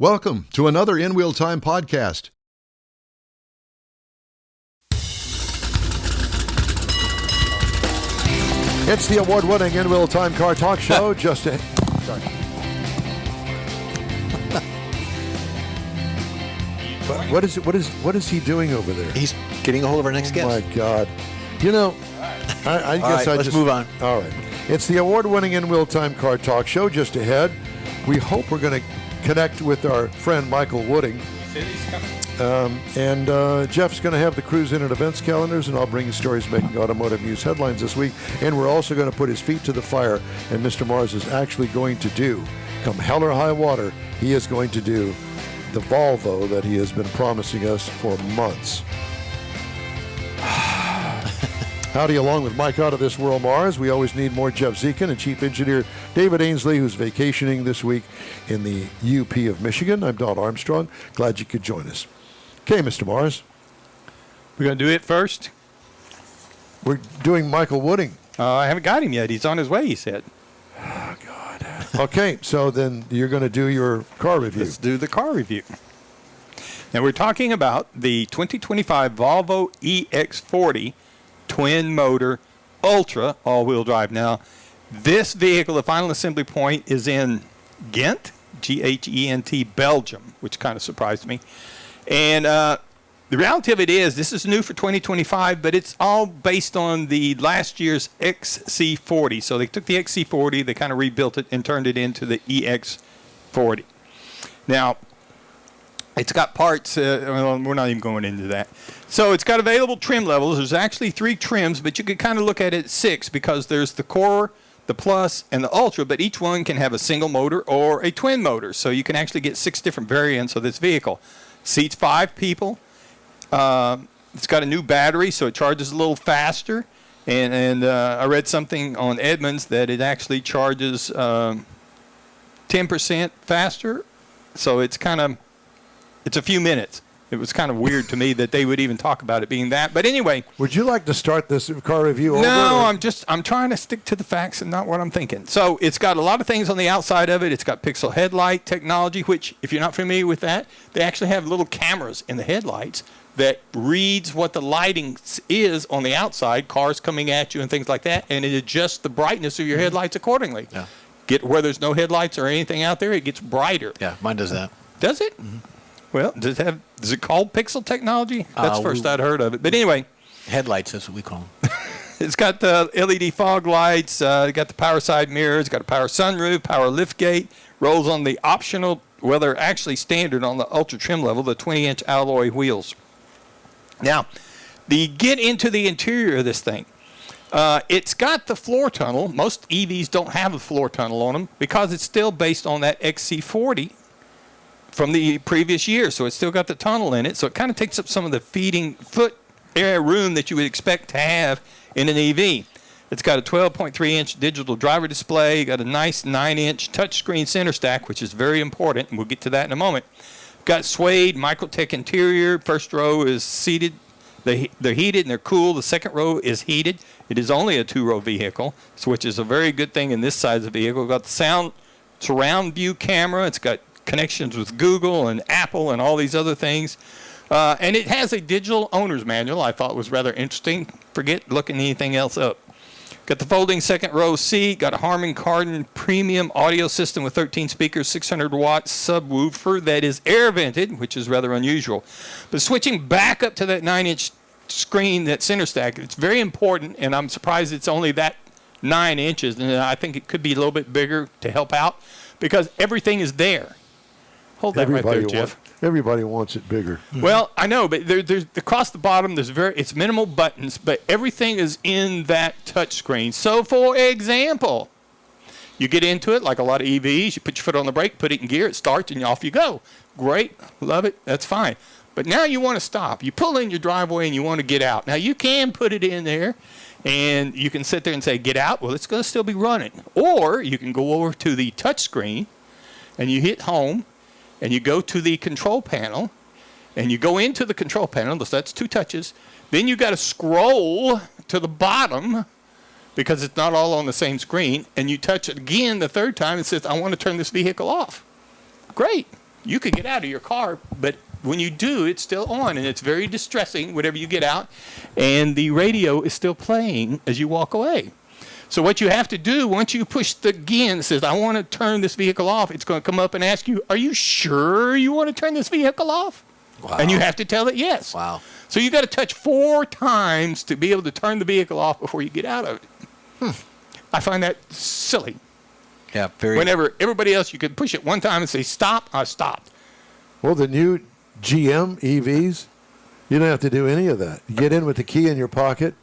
Welcome to another InWheelTime podcast. It's the award-winning InWheelTime car talk show. Sorry. What is he doing over there? He's getting a hold of our next guest. Oh my God! You know, I guess let's move on. All right, it's the award-winning InWheelTime car talk show. Just ahead, we hope we're going to connect with our friend Michael Wooding. And Jeff's going to have the cruise in at events calendars, and I'll bring you stories making automotive news headlines this week. And we're also going to put his feet to the fire, and Mr. Mars is actually going to do, come hell or high water, he is going to do the Volvo that he has been promising us for months. Howdy, along with Mike out of this world, Mars. We always need more Jeff Zekin and Chief Engineer David Ainsley, who's vacationing this week in the UP of Michigan. I'm Don Armstrong. Glad you could join us. Okay, Mr. Mars. We're going to do it first? We're doing Michael Wooding. I haven't got him yet. He's on his way, he said. Oh, God. Okay, so then you're going to do your car review. Let's do the car review. Now, we're talking about the 2025 Volvo EX40 twin-motor Ultra all-wheel drive. Now, this vehicle, the final assembly point, is in Ghent, G-H-E-N-T, Belgium, which kind of surprised me. And the reality of it is, this is new for 2025, but it's all based on the last year's XC40. So they took the XC40, they kind of rebuilt it and turned it into the EX40. Now, it's got parts, well, we're not even going into that. So it's got available trim levels. There's actually 3 trims, but you could kind of look at it at 6 because there's the Core, the Plus, and the Ultra, but each one can have a single motor or a twin motor. So you can actually get 6 different variants of this vehicle. Seats 5 people. It's got a new battery, so it charges a little faster. And I read something on Edmunds that it actually charges 10% faster. So it's a few minutes. It was kind of weird to me that they would even talk about it being that. But anyway. Would you like to start this car review over? No, I'm trying to stick to the facts and not what I'm thinking. So it's got a lot of things on the outside of it. It's got pixel headlight technology, which, if you're not familiar with that, they actually have little cameras in the headlights that reads what the lighting is on the outside, cars coming at you and things like that, and it adjusts the brightness of your headlights accordingly. Yeah. Where there's no headlights or anything out there, it gets brighter. Yeah, mine does that. Does it? Mm-hmm. Well, is it called pixel technology? That's the first I'd heard of it. But anyway. Headlights, that's what we call them. It's got the LED fog lights. It's got the power side mirrors. It's got a power sunroof, power liftgate. Rolls on the optional, well, they're actually standard on the Ultra trim level, the 20-inch alloy wheels. Now, get into the interior of this thing. It's got the floor tunnel. Most EVs don't have a floor tunnel on them because it's still based on that XC40 from the previous year, so it's still got the tunnel in it, so it kind of takes up some of the feeding foot area room that you would expect to have in an EV. It's got a 12.3-inch digital driver display, got a nice 9-inch touchscreen center stack, which is very important, and we'll get to that in a moment. Got suede Microtech interior. First row is seated. They're heated and they're cool. The second row is heated. It is only a 2-row vehicle, which is a very good thing in this size of vehicle. Got the surround view camera. It's got connections with Google and Apple and all these other things. And it has a digital owner's manual I thought was rather interesting. Forget looking anything else up. Got the folding second row seat. Got a Harman Kardon premium audio system with 13 speakers, 600-watt subwoofer that is air vented, which is rather unusual. But switching back up to that 9-inch screen, that center stack, it's very important, and I'm surprised it's only that 9 inches. And I think it could be a little bit bigger to help out because everything is there. Hold that right there, Jeff. Everybody wants it bigger. Well, I know, but there's across the bottom, it's minimal buttons, but everything is in that touch screen. So, for example, you get into it like a lot of EVs. You put your foot on the brake, put it in gear, it starts, and off you go. Great. Love it. That's fine. But now you want to stop. You pull in your driveway and you want to get out. Now, you can put it in there, and you can sit there and say, get out. Well, it's going to still be running. Or you can go over to the touch screen, and you hit home, and you go to the control panel, and you go into the control panel. That's 2 touches. Then you got to scroll to the bottom because it's not all on the same screen, and you touch it again the 3rd time and says, I want to turn this vehicle off. Great. You could get out of your car, but when you do, it's still on, and it's very distressing whenever you get out, and the radio is still playing as you walk away. So what you have to do, once you push the key and says, I want to turn this vehicle off, it's going to come up and ask you, are you sure you want to turn this vehicle off? Wow. And you have to tell it yes. Wow. So you got to touch 4 times to be able to turn the vehicle off before you get out of it. I find that silly. Yeah, very. Whenever everybody else, you could push it 1 time and say, stop, I stopped. Well, the new GM EVs, you don't have to do any of that. You get in with the key in your pocket,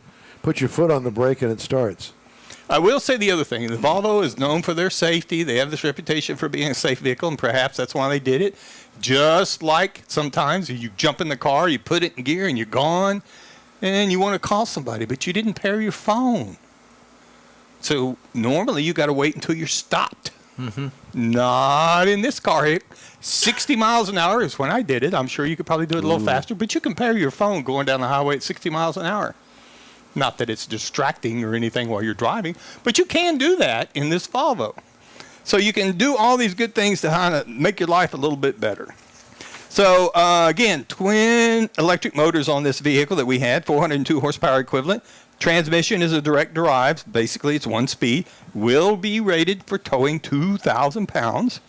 put your foot on the brake, and it starts. I will say the other thing. The Volvo is known for their safety. They have this reputation for being a safe vehicle, and perhaps that's why they did it. Just like sometimes you jump in the car, you put it in gear, and you're gone, and you want to call somebody, but you didn't pair your phone. So normally you got to wait until you're stopped. Mm-hmm. Not in this car. 60 miles an hour is when I did it. I'm sure you could probably do it a little faster, but you can pair your phone going down the highway at 60 miles an hour. Not that it's distracting or anything while you're driving, but you can do that in this Volvo. So you can do all these good things to kind of make your life a little bit better. So again, twin electric motors on this vehicle that we had, 402 horsepower equivalent. Transmission is a direct drive. Basically, it's 1 speed. Will be rated for towing 2,000 pounds.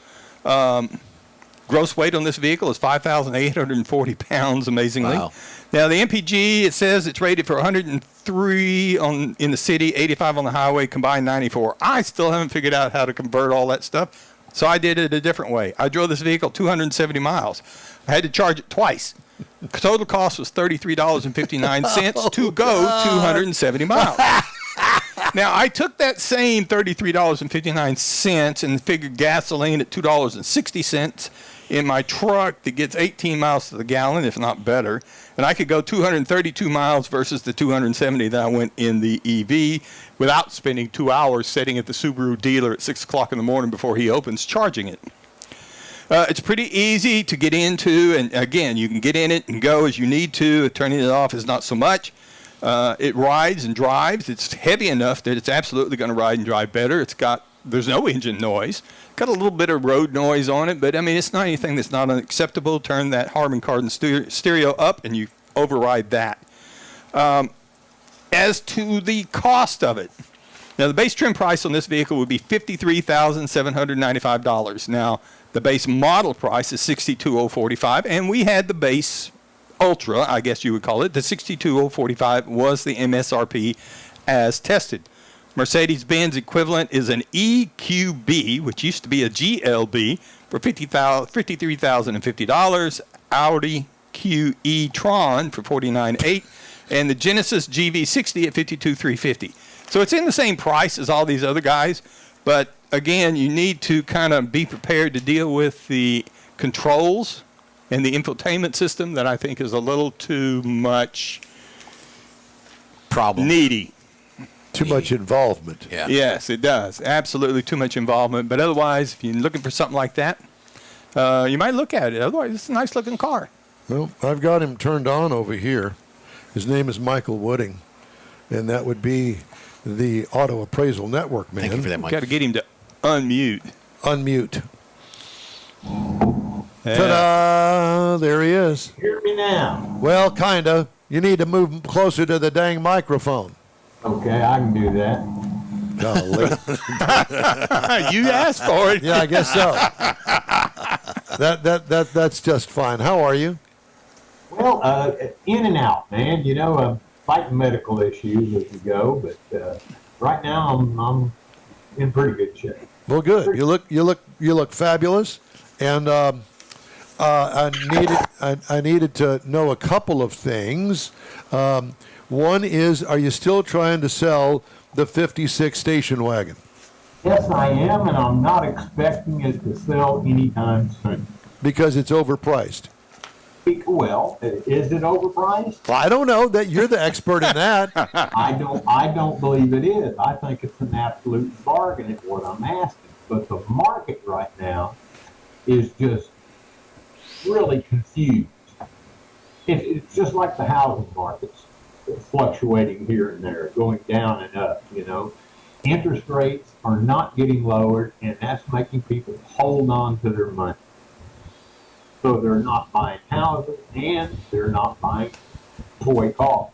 Gross weight on this vehicle is 5,840 pounds, amazingly. Wow. Now, the MPG, it says it's rated for 103 in the city, 85 on the highway, combined 94. I still haven't figured out how to convert all that stuff, so I did it a different way. I drove this vehicle 270 miles. I had to charge it twice. Total cost was $33.59 to go 270 miles. Now, I took that same $33.59 and figured gasoline at $2.60 in my truck that gets 18 miles to the gallon, if not better. And I could go 232 miles versus the 270 that I went in the EV without spending 2 hours sitting at the Subaru dealer at 6 o'clock in the morning before he opens charging it. It's pretty easy to get into, and again, you can get in it and go as you need to. Turning it off is not so much. It rides and drives. It's heavy enough that it's absolutely going to ride and drive better. There's no engine noise. Got a little bit of road noise on it, but I mean, it's not anything that's not unacceptable. Turn that Harman Kardon stereo up and you override that. As to the cost of it, now the base trim price on this vehicle would be $53,795. Now, the base model price is $62,045, and we had the base Ultra, I guess you would call it. The $62,045 was the MSRP as tested. Mercedes-Benz equivalent is an EQB, which used to be a GLB, for $53,050. Audi QE Tron for $49,800, and the Genesis GV60 at $52,350. So it's in the same price as all these other guys, but again, you need to kind of be prepared to deal with the controls and the infotainment system that I think is a little too much needy. Too much involvement. Yeah. Yes, it does. Absolutely too much involvement. But otherwise, if you're looking for something like that, you might look at it. Otherwise, it's a nice looking car. Well, I've got him turned on over here. His name is Michael Wooding, and that would be the Auto Appraisal Network man. Thank you for that, Mike. Got to get him to unmute. Unmute. Yeah. Ta-da! There he is. Hear me now. Well, kind of. You need to move closer to the dang microphone. Okay, I can do that. Golly. You asked for it. Yeah, I guess so. That's just fine. How are you? Well, in and out, man. You know, fighting medical issues as we go, but right now I'm in pretty good shape. Well, good. You look fabulous, and I needed to know a couple of things. One is, are you still trying to sell the 56 station wagon? Yes, I am, and I'm not expecting it to sell anytime soon. Because it's overpriced. Well, is it overpriced? Well, I don't know. That you're the expert in that. I don't believe it is. I think it's an absolute bargain at what I'm asking. But the market right now is just really confused. It's just like the housing markets, fluctuating here and there, going down and up, you know. Interest rates are not getting lowered, and that's making people hold on to their money. So they're not buying houses and they're not buying toy cars.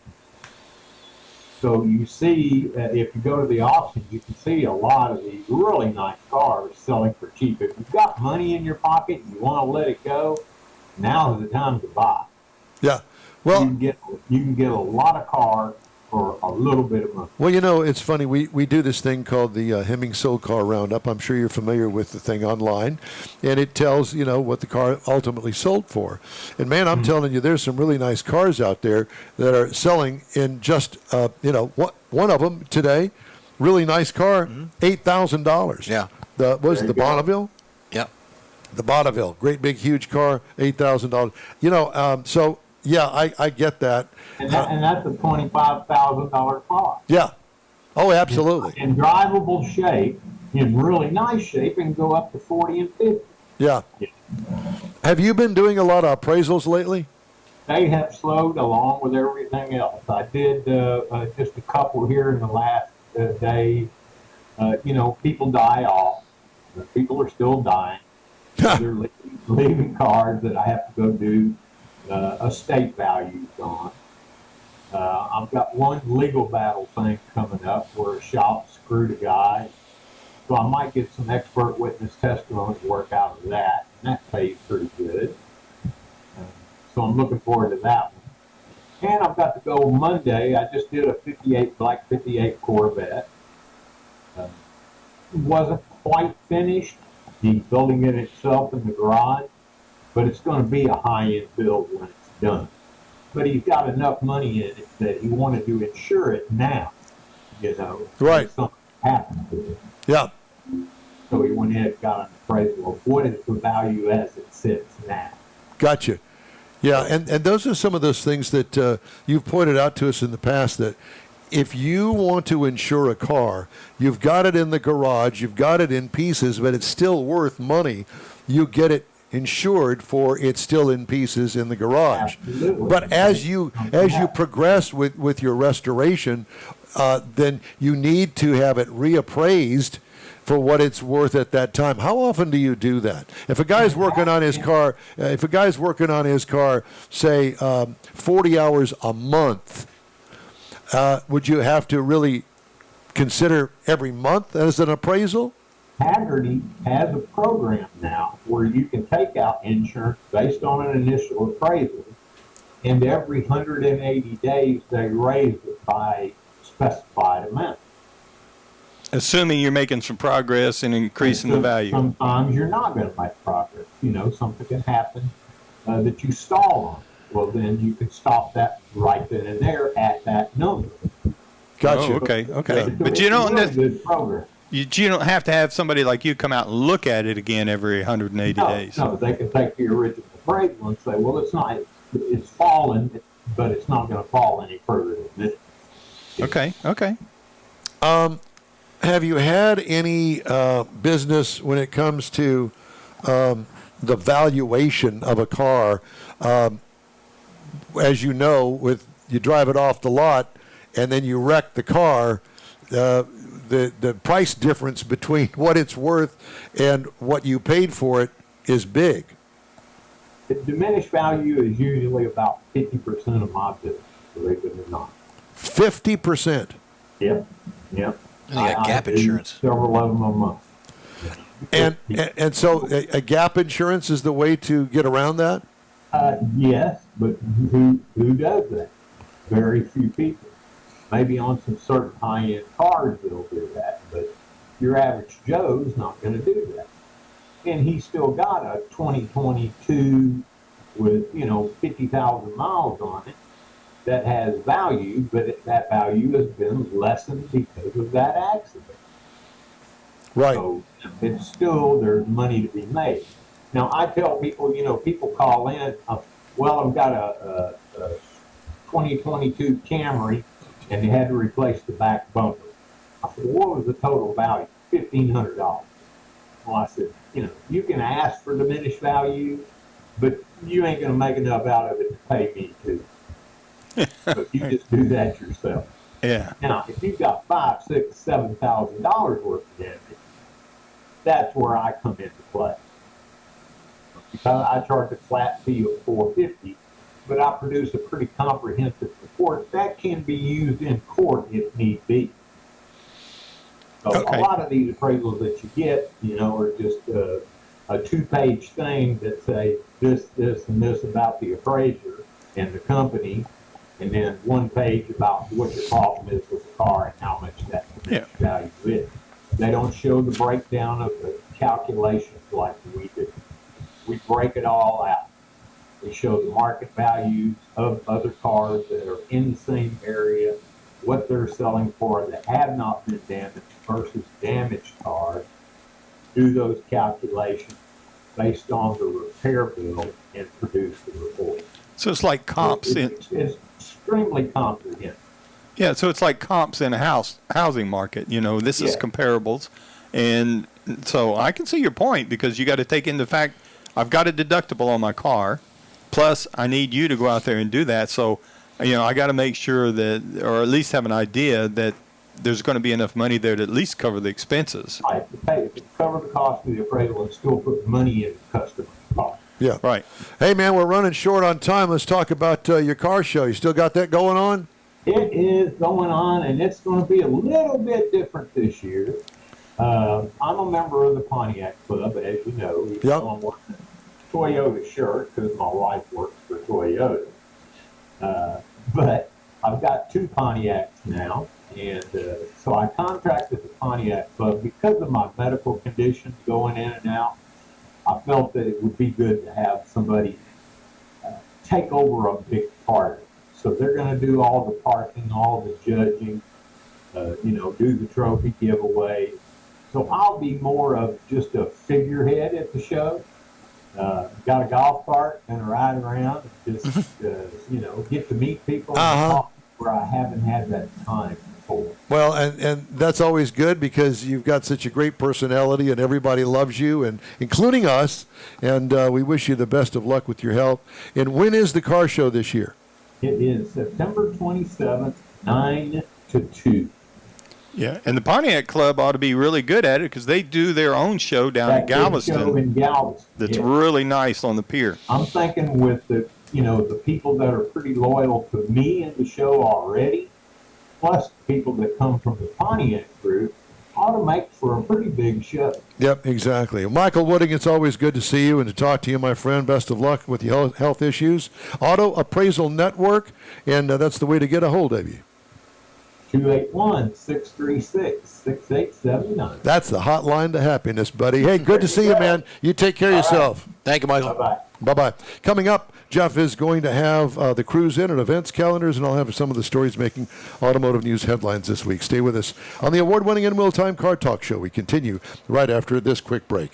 So you see, if you go to the auction, you can see a lot of these really nice cars selling for cheap. If you've got money in your pocket and you want to let it go, now's the time to buy. Yeah. Well, you can get a lot of cars for a little bit of money. Well, you know, it's funny. We do this thing called the Hemming Sold Car Roundup. I'm sure you're familiar with the thing online. And it tells, you know, what the car ultimately sold for. And, man, I'm telling you, there's some really nice cars out there that are selling in just, you know, one of them today, really nice car, $8,000. Yeah. The Bonneville? Yeah. The Bonneville. Great, big, huge car, $8,000. You know, so... Yeah, I get that. And that's a $25,000 car. Yeah. Oh, absolutely. In drivable shape, in really nice shape, and go up to 40 and 50. Yeah. Have you been doing a lot of appraisals lately? They have slowed along with everything else. I did just a couple here in the last day. You know, people die off. People are still dying. They're leaving cars that I have to go do estate values on. I've got one legal battle thing coming up where a shop screwed a guy. So I might get some expert witness testimony to work out of that. And that pays pretty good. So I'm looking forward to that one. And I've got to go Monday. I just did a black 58 Corvette. It wasn't quite finished. He's building it himself in the garage. But it's going to be a high-end build when it's done. But he's got enough money in it that he wanted to insure it now, you know. Right. If something happens to it. Yeah. So he went ahead and got an appraisal of what is the value as it sits now. Gotcha. Yeah, and those are some of those things that you've pointed out to us in the past, that if you want to insure a car, you've got it in the garage, you've got it in pieces, but it's still worth money. You get it insured for it's still in pieces in the garage. Absolutely. But as you progress with your restoration, then you need to have it reappraised for what it's worth at that time. How often do you do that? If a guy's working on his car, say 40 hours a month, would you have to really consider every month as an appraisal? Hagerty has a program now where you can take out insurance based on an initial appraisal, and every 180 days they raise it by specified amount. Assuming you're making some progress and increasing the value. Sometimes you're not going to make progress. You know, something can happen that you stall on. Well, then you can stop that right then and there at that number. Gotcha. Oh, okay. But you don't you don't have to have somebody like you come out and look at it again every 180 days. No, they can take the original appraisal and say, well, it's fallen, but it's not going to fall any further than this. Okay. Have you had any business when it comes to the valuation of a car? As you know, you drive it off the lot and then you wreck the car, the price difference between what it's worth and what you paid for it is big. The diminished value is usually about 50% of my business, believe it or not. 50%? Yep. And you got gap insurance. Several of them a month. And so a gap insurance is the way to get around that? Yes, but who does that? Very few people. Maybe on some certain high-end cars they'll do that, but your average Joe's not going to do that. And he's still got a 2022 with, 50,000 miles on it that has value, but that value has been lessened because of that accident. Right. So it's still, there's money to be made. Now, I tell people, people call in, well, I've got a 2022 Camry, and they had to replace the back bumper. I said, what was the total value? $1,500. Well, I said, you can ask for diminished value, but you ain't going to make enough out of it to pay me to. But you just do that yourself. Yeah. Now, if you've got $5,000, $6,000, $7,000 worth of damage, that's where I come into play. because I charge a flat fee of $450, but I produce a pretty comprehensive report that can be used in court if need be. So Okay. a lot of these appraisals that you get, are just a 2-page thing that say this, and this about the appraiser and the company, and then 1 page about what your problem is with the car and how much that value is. They don't show the breakdown of the calculations like we do. We break it all out. We show the market values of other cars that are in the same area, what they're selling for that have not been damaged versus damaged cars. Do those calculations based on the repair bill and produce the report. So it's like comps It's extremely comprehensive. Yeah, so it's like comps in a housing market. This is comparables. And so I can see your point, because you got to take into fact, I've got a deductible on my car, plus I need you to go out there and do that. So, I got to make sure that, or at least have an idea that there's going to be enough money there to at least cover the expenses. Right, to cover the cost of the appraisal and still put money in the customer's pocket. Yeah. Right. Hey, man, we're running short on time. Let's talk about your car show. You still got that going on? It is going on, and it's going to be a little bit different this year. I'm a member of the Pontiac Club, as you know. Yep. So I'm wearing a Toyota shirt because my wife works for Toyota. But I've got 2 Pontiacs now, and so I contracted the Pontiac Club because of my medical conditions going in and out. I felt that it would be good to have somebody take over a big part of it. So they're going to do all the parking, all the judging, do the trophy giveaway. So I'll be more of just a figurehead at the show. Got a golf cart and ride around, and just get to meet people and talk where I haven't had that time before. Well, and that's always good, because you've got such a great personality and everybody loves you, and including us. And we wish you the best of luck with your health. And when is the car show this year? It is September 27th, 9 to 2. Yeah, and the Pontiac Club ought to be really good at it, because they do their own show down in Galveston. Show in Galveston. That's really nice on the pier. I'm thinking with the people that are pretty loyal to me in the show already, plus people that come from the Pontiac group, ought to make for a pretty big show. Yep, exactly. Michael Wooding, it's always good to see you and to talk to you, my friend. Best of luck with your health issues. Auto Appraisal Network, and that's the way to get a hold of you. 281-636-6879. That's the hotline to happiness, buddy. Hey, good to see you, man. You take care of yourself. Thank you, Michael. Bye-bye. Bye-bye. Coming up, Jeff is going to have the cruise in and events calendars, and I'll have some of the stories making automotive news headlines this week. Stay with us on the award-winning InWheelTime Car Talk Show. We continue right after this quick break.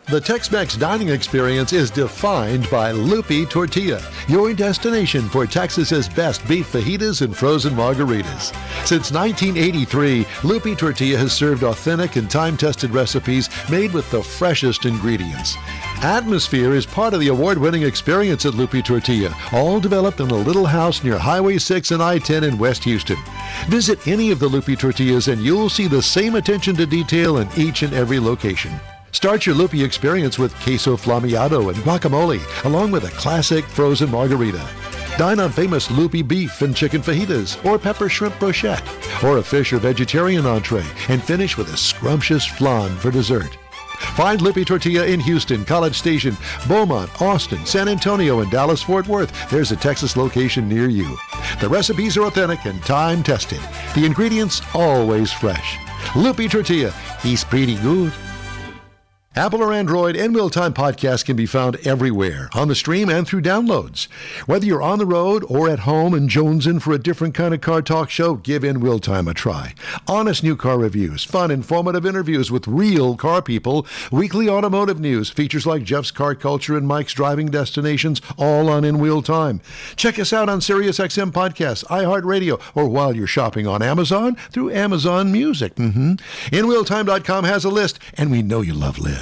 The Tex-Mex dining experience is defined by Lupi Tortilla, your destination for Texas's best beef fajitas and frozen margaritas. Since 1983, Lupi Tortilla has served authentic and time-tested recipes made with the freshest ingredients. Atmosphere is part of the award-winning experience at Lupi Tortilla, all developed in a little house near Highway 6 and I-10 in West Houston. Visit any of the Lupi Tortillas and you'll see the same attention to detail in each and every location. Start your Lupi experience with queso flammeado and guacamole, along with a classic frozen margarita. Dine on famous Lupi beef and chicken fajitas, or pepper shrimp brochette, or a fish or vegetarian entree, and finish with a scrumptious flan for dessert. Find Lupi Tortilla in Houston, College Station, Beaumont, Austin, San Antonio, and Dallas-Fort Worth. There's a Texas location near you. The recipes are authentic and time-tested. The ingredients always fresh. Lupi Tortilla, he's pretty good. Apple or Android, InWheelTime Podcast can be found everywhere, on the stream and through downloads. Whether you're on the road or at home and jonesing for a different kind of car talk show, give InWheelTime a try. Honest new car reviews, fun, informative interviews with real car people, weekly automotive news, features like Jeff's Car Culture and Mike's Driving Destinations, all on InWheelTime. Check us out on SiriusXM Podcasts, iHeartRadio, or while you're shopping on Amazon, through Amazon Music. InWheelTime.com has a list, and we know you love lists.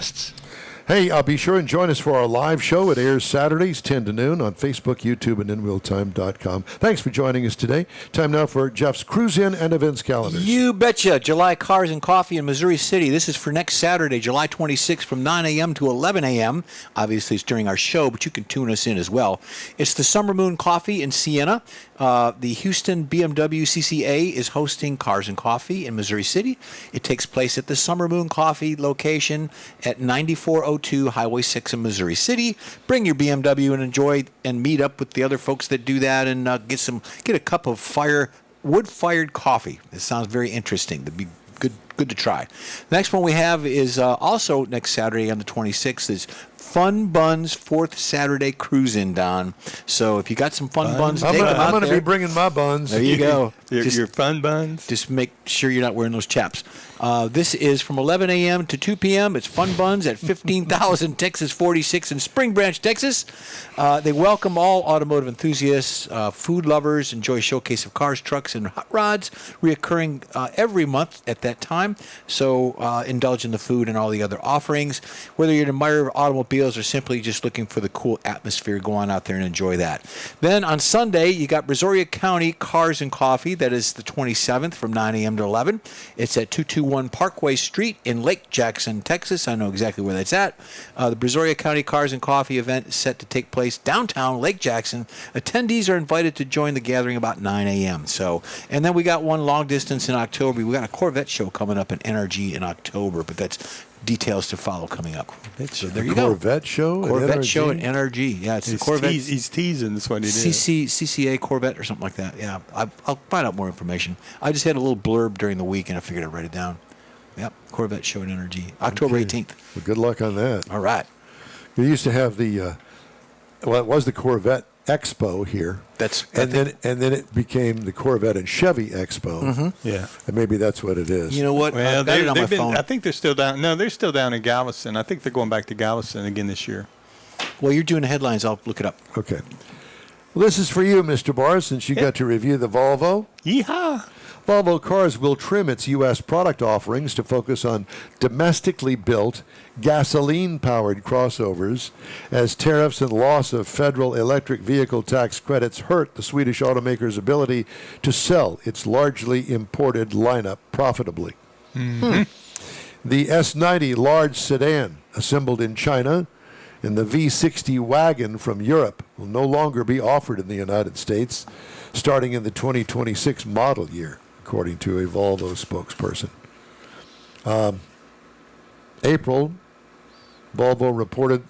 Hey, be sure and join us for our live show. It airs Saturdays, 10 to noon on Facebook, YouTube, and InWheelTime.com. Thanks for joining us today. Time now for Jeff's Cruise In and Events calendars. You betcha. July Cars and Coffee in Missouri City. This is for next Saturday, July 26th from 9 a.m. to 11 a.m. Obviously, it's during our show, but you can tune us in as well. It's the Summer Moon Coffee in Siena. The Houston BMW CCA is hosting Cars and Coffee in Missouri City. It takes place at the Summer Moon Coffee location at 9402 Highway 6 in Missouri City. Bring your BMW and enjoy and meet up with the other folks that do that and get a cup of wood-fired coffee. It sounds very interesting. It'd be good to try. The next one we have is also next Saturday on the 26th is Fun Buns 4th Saturday Cruise-In, Don. So if you got some fun buns, take them out there. I'm going to be bringing my buns. There you go. Your fun buns. Just make sure you're not wearing those chaps. This is from 11 a.m. to 2 p.m. It's Fun Buns at 15,000 Texas 46 in Spring Branch, Texas. They welcome all automotive enthusiasts, food lovers, enjoy a showcase of cars, trucks, and hot rods, reoccurring every month at that time. So indulge in the food and all the other offerings. Whether you're an admirer of automobiles or simply just looking for the cool atmosphere, go on out there and enjoy that. Then on Sunday, you got Brazoria County Cars and Coffee. That is the 27th from 9 a.m. to 11. It's at 221 Parkway Street in Lake Jackson, Texas. I know exactly where that's at. The Brazoria County Cars and Coffee event is set to take place downtown Lake Jackson. Attendees are invited to join the gathering about 9 a.m. And then we got one long distance in October. We got a Corvette show coming up in NRG in October, but that's details to follow coming up. So there you go. Corvette show? Corvette show at NRG. Yeah, it's the Corvette. He's teasing. That's what he did. CCA Corvette or something like that. Yeah, I'll find out more information. I just had a little blurb during the week, and I figured I'd write it down. Yep, Corvette show at NRG, October 18th. Well, good luck on that. All right. We used to have it was the Corvette Expo here. And then it became the Corvette and Chevy Expo. Mm-hmm. Yeah. And maybe that's what it is. You know what? Well, I've got it on my phone. I think they're still down. No, they're still down in Galveston. I think they're going back to Galveston again this year. Well, you're doing the headlines. I'll look it up. Okay. Well, this is for you, Mr. Barr, since you got to review the Volvo. Yeehaw! Volvo Cars will trim its U.S. product offerings to focus on domestically built, gasoline-powered crossovers as tariffs and loss of federal electric vehicle tax credits hurt the Swedish automaker's ability to sell its largely imported lineup profitably. Mm-hmm. The S90 large sedan, assembled in China, and the V60 wagon from Europe will no longer be offered in the United States starting in the 2026 model year, according to a Volvo spokesperson. April, Volvo reported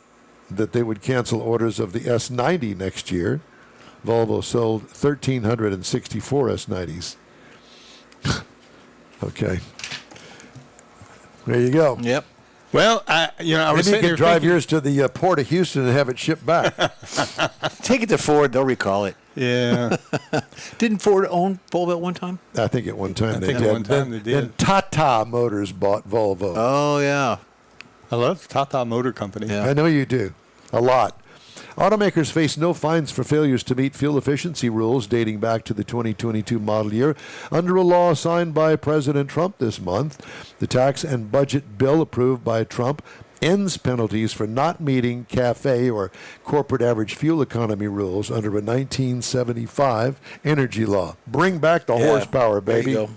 that they would cancel orders of the S90 next year. Volvo sold 1,364 S90s. Okay. There you go. Yep. Well, I was Maybe you sitting could drive yours to the port of Houston and have it shipped back. Take it to Ford. They'll recall it. Yeah. Didn't Ford own Volvo at one time? I think at one time they think did. at one time they did. Then Tata Motors bought Volvo. Oh, yeah. I love Tata Motor Company. Yeah. I know you do. A lot. Automakers face no fines for failures to meet fuel efficiency rules dating back to the 2022 model year under a law signed by President Trump this month. The tax and budget bill approved by Trump ends penalties for not meeting CAFE or corporate average fuel economy rules under a 1975 energy law. Bring back the horsepower, baby. There you go.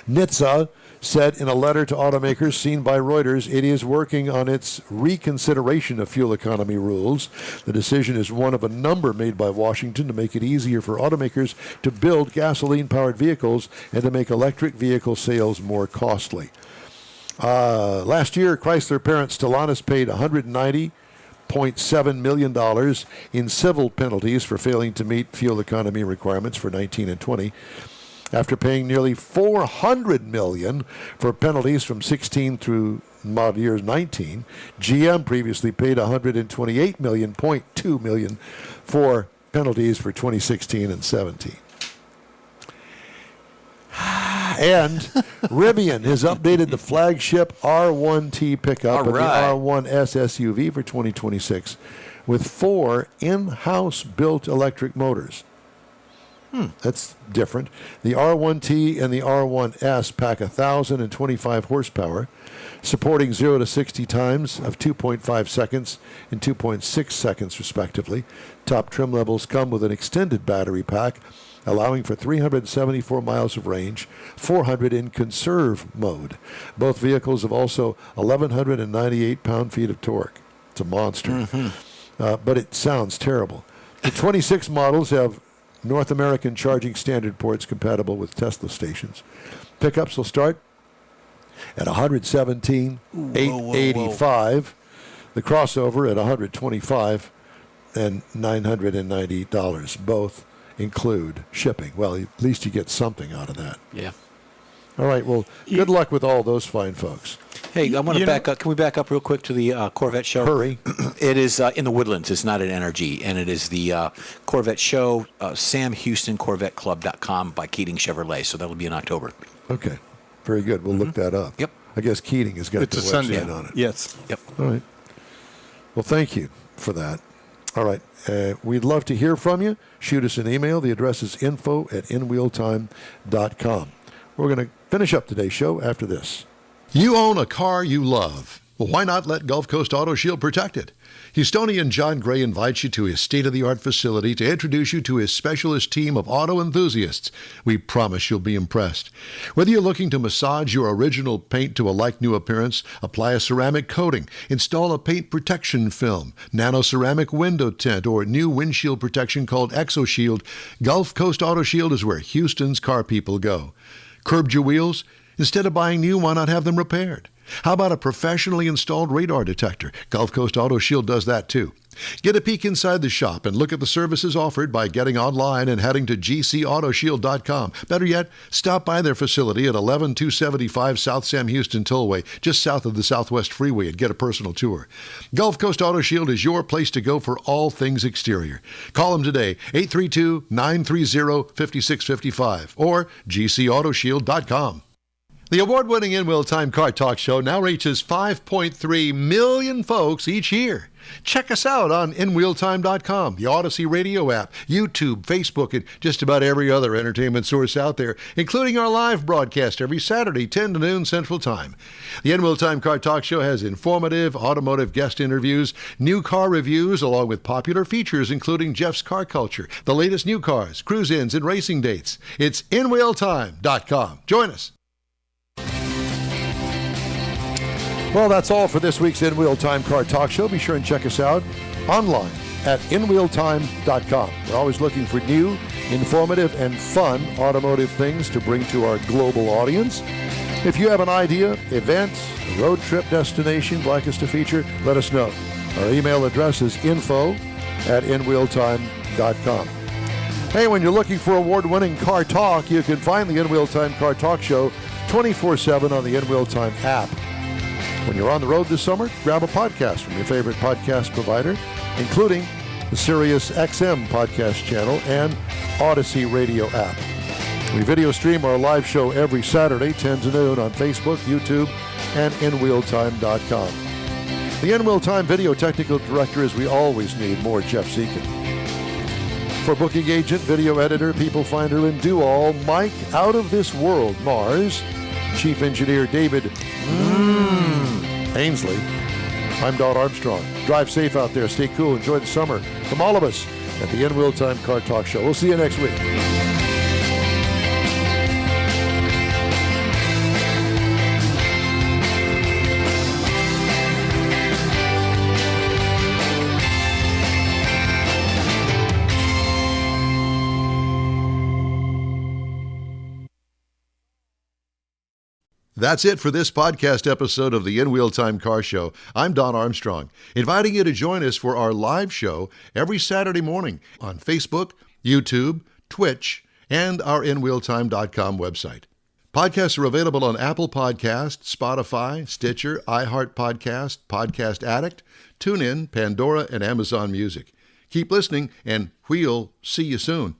NHTSA said in a letter to automakers seen by Reuters it is working on its reconsideration of fuel economy rules. The decision is one of a number made by Washington to make it easier for automakers to build gasoline-powered vehicles and to make electric vehicle sales more costly. Last year, Chrysler parent Stellantis paid $190.7 million in civil penalties for failing to meet fuel economy requirements for 19 and 20. After paying nearly $400 million for penalties from 16 through model years 19, GM previously paid $128.2 million for penalties for 2016 and 17. And Rivian has updated the flagship R1T pickup and the R1S SUV for 2026 with 4 in-house built electric motors. That's different. The R1T and the R1S pack 1,025 horsepower, supporting 0 to 60 times of 2.5 seconds and 2.6 seconds, respectively. Top trim levels come with an extended battery pack, allowing for 374 miles of range, 400 in conserve mode. Both vehicles have also 1,198 pound-feet of torque. It's a monster. But it sounds terrible. The 26 models have North American charging standard ports compatible with Tesla stations. Pickups will start at $117,885. The crossover at $125 and $990. Both include shipping. Well, at least you get something out of that. Yeah. All right. Well, good luck with all those fine folks. Hey, I want to back up. Can we back up real quick to the Corvette show? Hurry. It is in the Woodlands. It's not at NRG, and it is the Corvette show, SamHoustonCorvetteClub.com by Keating Chevrolet. So that'll be in October. Okay. Very good. We'll look that up. Yep. I guess Keating has got It's the a Sunday. website on it. Yes. Yep. All right. Well, thank you for that. All right. We'd love to hear from you. Shoot us an email. The address is info@InWheelTime.com. We're going to finish up today's show after this. You own a car you love. Well, why not let Gulf Coast Auto Shield protect it? Houstonian John Gray invites you to his state-of-the-art facility to introduce you to his specialist team of auto enthusiasts. We promise you'll be impressed. Whether you're looking to massage your original paint to a like-new appearance, apply a ceramic coating, install a paint protection film, nano-ceramic window tint, or new windshield protection called ExoShield, Gulf Coast Auto Shield is where Houston's car people go. Curbed your wheels? Instead of buying new, why not have them repaired? How about a professionally installed radar detector? Gulf Coast Auto Shield does that too. Get a peek inside the shop and look at the services offered by getting online and heading to gcautoshield.com. Better yet, stop by their facility at 11275 South Sam Houston Tollway, just south of the Southwest Freeway, and get a personal tour. Gulf Coast Auto Shield is your place to go for all things exterior. Call them today, 832-930-5655 or gcautoshield.com. The award-winning InWheelTime Car Talk Show now reaches 5.3 million folks each year. Check us out on InWheelTime.com, the Odyssey radio app, YouTube, Facebook, and just about every other entertainment source out there, including our live broadcast every Saturday, 10 to noon Central Time. The InWheelTime Car Talk Show has informative automotive guest interviews, new car reviews, along with popular features including Jeff's Car Culture, the latest new cars, cruise-ins, and racing dates. It's InWheelTime.com. Join us. Well, that's all for this week's InWheelTime Car Talk Show. Be sure and check us out online at InWheelTime.com. We're always looking for new, informative, and fun automotive things to bring to our global audience. If you have an idea, event, a road trip destination you'd like us to feature, let us know. Our email address is info@InWheelTime.com. Hey, when you're looking for award-winning car talk, you can find the InWheelTime Car Talk Show 24/7 on the InWheelTime app. When you're on the road this summer, grab a podcast from your favorite podcast provider, including the Sirius XM podcast channel and Odyssey radio app. We video stream our live show every Saturday, 10 to noon on Facebook, YouTube, and InWheelTime.com. The InWheelTime video technical director, as we always need, more Jeff Zekin. For booking agent, video editor, people finder, and do-all, Mike Out of This World Mars, Chief Engineer David Ainsley. I'm Don Armstrong. Drive safe out there. Stay cool. Enjoy the summer. From all of us at the InWheelTime Car Talk Show. We'll see you next week. That's it for this podcast episode of the InWheelTime Car Show. I'm Don Armstrong, inviting you to join us for our live show every Saturday morning on Facebook, YouTube, Twitch, and our InWheelTime.com website. Podcasts are available on Apple Podcasts, Spotify, Stitcher, iHeart Podcast, Podcast Addict, TuneIn, Pandora, and Amazon Music. Keep listening, and we'll see you soon.